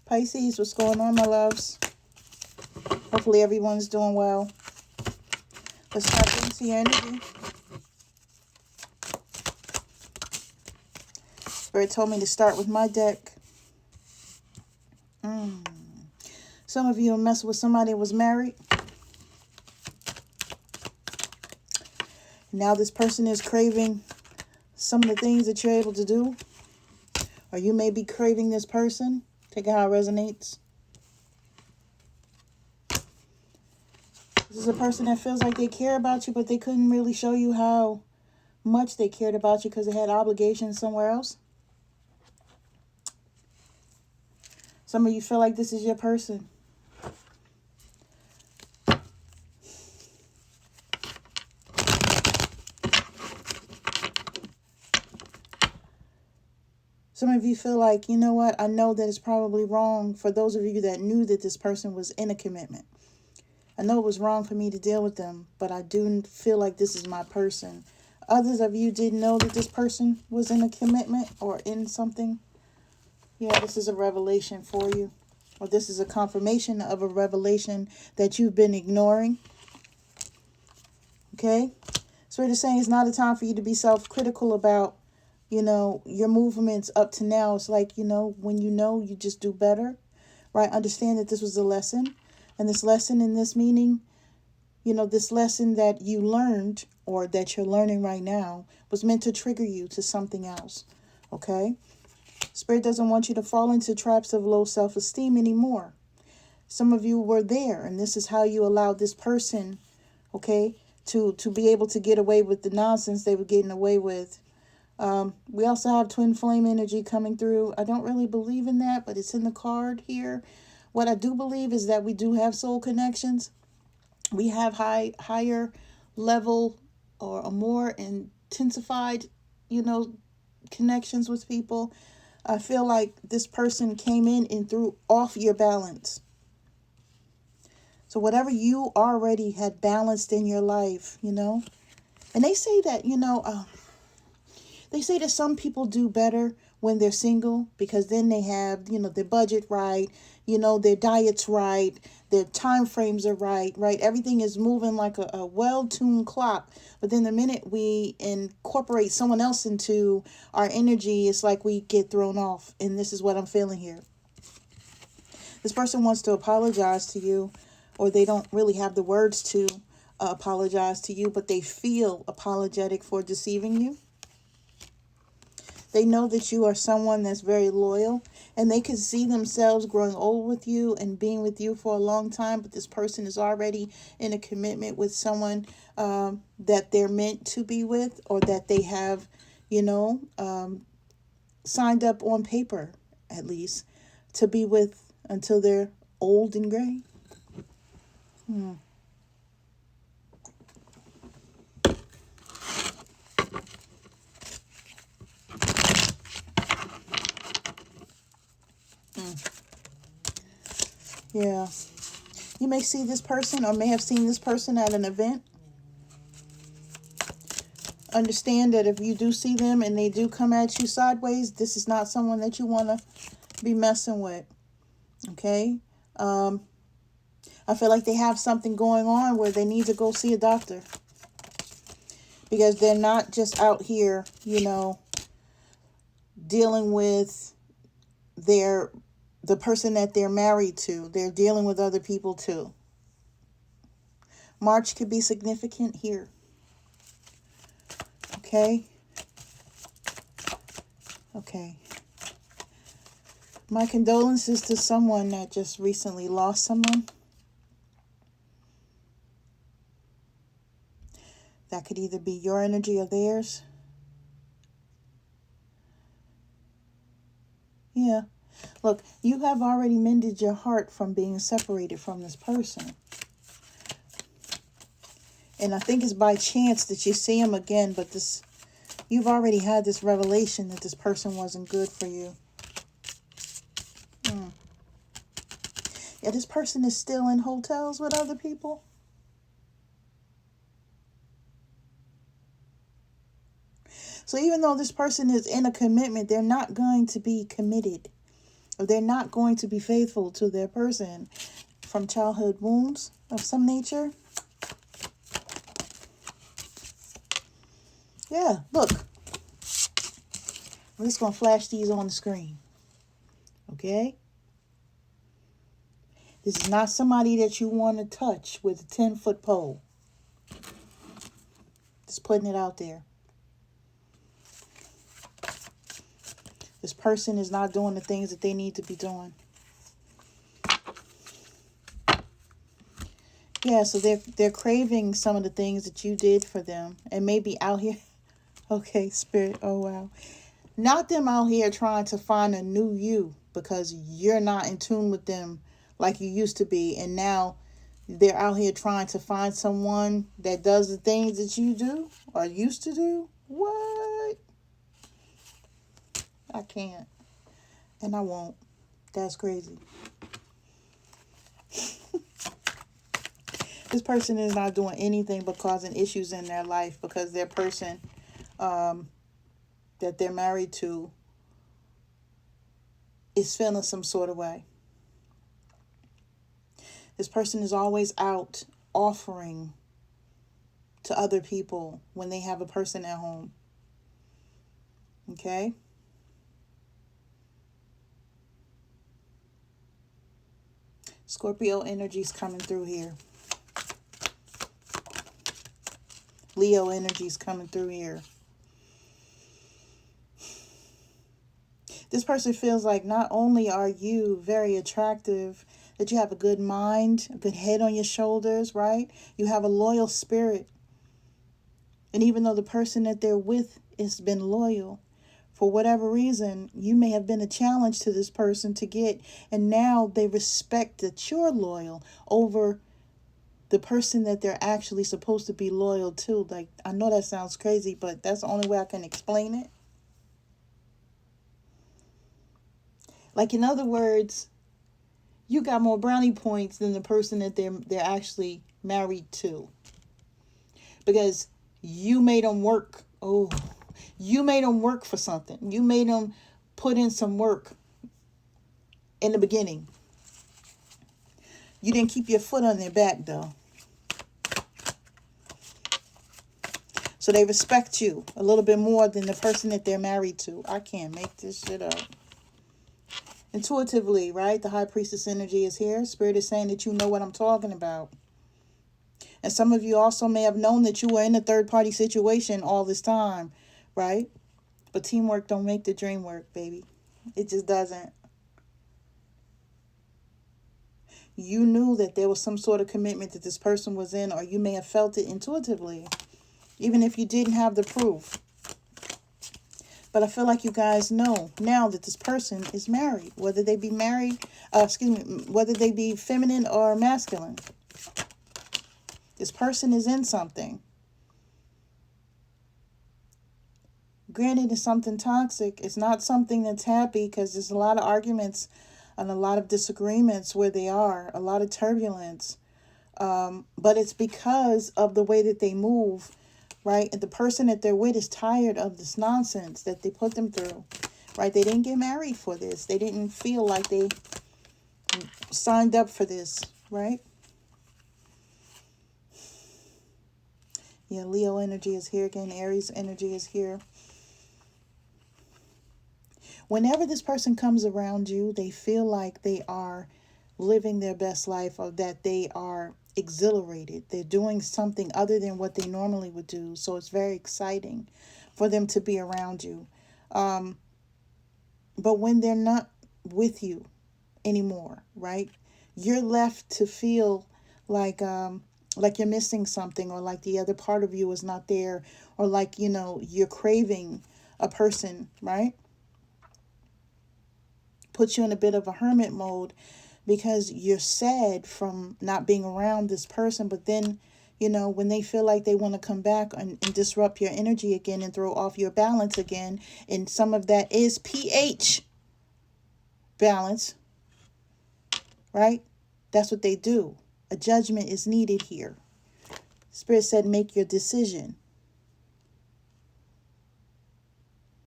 Pisces, what's going on, my loves? Hopefully everyone's doing well. Let's tap into your energy. Spirit told me to start with my deck. Some of you are messing with somebody that was married. Now this person is craving some of the things that you're able to do. Or you may be craving this person. Take it how it resonates. This is a person that feels like they care about you, but they couldn't really show you how much they cared about you because they had obligations somewhere else. Some of you feel like this is your person. Some of you feel like, you know what, I know that it's probably wrong for those of you that knew that this person was in a commitment. I know it was wrong for me to deal with them, but I do feel like this is my person. Others of you didn't know that this person was in a commitment or in something. Yeah, this is a revelation for you. Or this is a confirmation of a revelation that you've been ignoring. Okay? Spirit is saying it's not a time for you to be self-critical about, you know, your movements up to now. It's like, you know, you just do better. Right? Understand that this was a lesson. And this lesson in this meaning, you know, this lesson that you learned or that you're learning right now was meant to trigger you to something else. Okay? Spirit doesn't want you to fall into traps of low self-esteem anymore. Some of you were there, and this is how you allowed this person, okay, to be able to get away with the nonsense they were getting away with. We also have twin flame energy coming through. I don't really believe in that, but it's in the card here. What I do believe is that we do have soul connections. We have higher level or a more intensified, you know, connections with people. I feel like this person came in and threw off your balance. So whatever you already had balanced in your life, you know. And they say that, you know, they say that some people do better when they're single because then they have, you know, their budget right, you know, their diet's right, their time frames are right? Everything is moving like a well-tuned clock. But then the minute we incorporate someone else into our energy, it's like we get thrown off. And this is what I'm feeling here. This person wants to apologize to you, or they don't really have the words to apologize to you, but they feel apologetic for deceiving you. They know that you are someone that's very loyal, and they can see themselves growing old with you and being with you for a long time. But this person is already in a commitment with someone that they're meant to be with, or that they have, you know, signed up on paper, at least, to be with until they're old and gray. Yeah. You may see this person or may have seen this person at an event. Understand that if you do see them and they do come at you sideways, this is not someone that you want to be messing with. Okay? I feel like they have something going on where they need to go see a doctor. Because they're not just out here, you know, dealing with the person that they're married to. They're dealing with other people too. March could be significant here. Okay? Okay. My condolences to someone that just recently lost someone. That could either be your energy or theirs. Yeah. Look, you have already mended your heart from being separated from this person. And I think it's by chance that you see him again, but you've already had this revelation that this person wasn't good for you. Yeah, this person is still in hotels with other people. So even though this person is in a commitment, they're not going to be committed. They're not going to be faithful to their person from childhood wounds of some nature. Yeah, look. I'm just going to flash these on the screen. Okay? This is not somebody that you want to touch with a 10-foot pole. Just putting it out there. This person is not doing the things that they need to be doing. Yeah, so they're craving some of the things that you did for them. And maybe out here. Okay, Spirit. Oh, wow. Not them out here trying to find a new you because you're not in tune with them like you used to be. And now they're out here trying to find someone that does the things that you do or used to do. What? I can't. And I won't. That's crazy. This person is not doing anything but causing issues in their life because their person that they're married to is feeling some sort of way. This person is always out offering to other people when they have a person at home. Okay? Scorpio energy's coming through here. Leo energy's coming through here. This person feels like not only are you very attractive, that you have a good mind, a good head on your shoulders, right? You have a loyal spirit. And even though the person that they're with has been loyal, for whatever reason, you may have been a challenge to this person to get, and now they respect that you're loyal over the person that they're actually supposed to be loyal to. Like, I know that sounds crazy, but that's the only way I can explain it. Like, in other words, you got more brownie points than the person that they're actually married to. Because you made them work. Oh, you made them work for something. You made them put in some work in the beginning. You didn't keep your foot on their back, though. So they respect you a little bit more than the person that they're married to. I can't make this shit up. Intuitively, right? The High Priestess energy is here. Spirit is saying that you know what I'm talking about. And some of you also may have known that you were in a third-party situation all this time, right? But teamwork don't make the dream work, baby. It just doesn't. You knew that there was some sort of commitment that this person was in, or you may have felt it intuitively, even if you didn't have the proof. But I feel like you guys know now that this person is married, whether they be married, whether they be feminine or masculine. This person is in something. Granted, it's something toxic. It's not something that's happy because there's a lot of arguments and a lot of disagreements where they are, a lot of turbulence. But it's because of the way that they move, right? And the person that they're with is tired of this nonsense that they put them through, right? They didn't get married for this. They didn't feel like they signed up for this, right? Yeah, Leo energy is here again. Aries energy is here. Whenever this person comes around you, they feel like they are living their best life, or that they are exhilarated. They're doing something other than what they normally would do. So it's very exciting for them to be around you. But when they're not with you anymore, right? You're left to feel like you're missing something, or like the other part of you is not there, or like, you're craving a person, right? Puts you in a bit of a hermit mode because you're sad from not being around this person. But then, when they feel like they want to come back and disrupt your energy again and throw off your balance again, and some of that is pH balance, right? That's what they do. A judgment is needed here. Spirit said, make your decision.